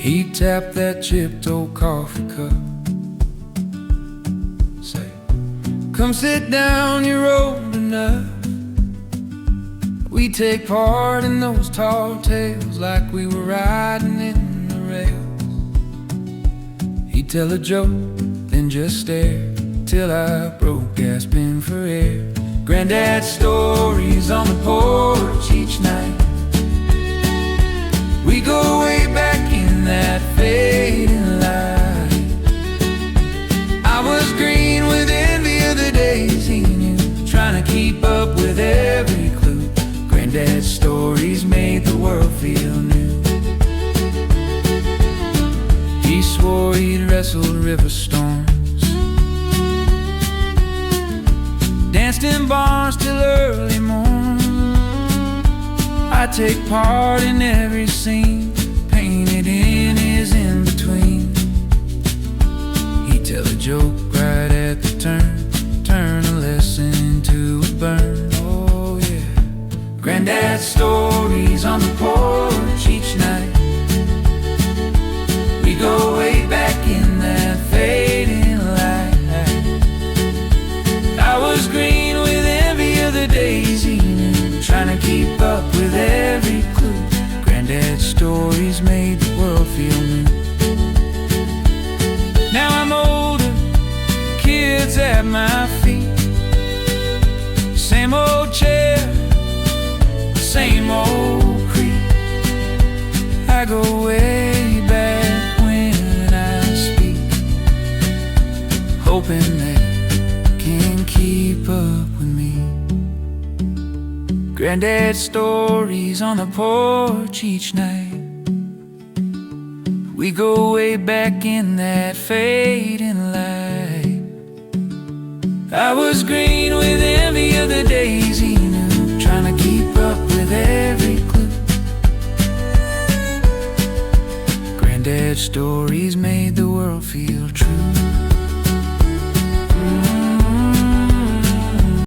He tapped that chipped old coffee cup. Say, come sit down, you're old enough. We take part in those tall tales like we were riding in the rails. He'd tell a joke, then just stare till I broke, gasping for air. Granddad's stories on the porch each night. We go way back in that fading light. I was green with envy of the days he knew, trying to keep up with every clue. Granddad's stories made the world feel new. He swore he'd wrestled river storms, danced in barns till early morn. I take part in every scene, painted in his in-between. He'd tell a joke right at the turn a lesson into a burn. Oh yeah, Granddad's stories on the porch each night. We go way back in that fading light. I was green with envy of the days he knew, trying to keep up with every clue. Granddad's stories made the world feel new. Now I'm older, kids at my feet. Same old chair, same old creek. I go way back when I speak, hoping they can keep up with me. Granddad's stories on the porch each night. We go way back in that fading light. I was green with envy of the days he knew, trying to keep up with every clue. Granddad's stories made the world feel true.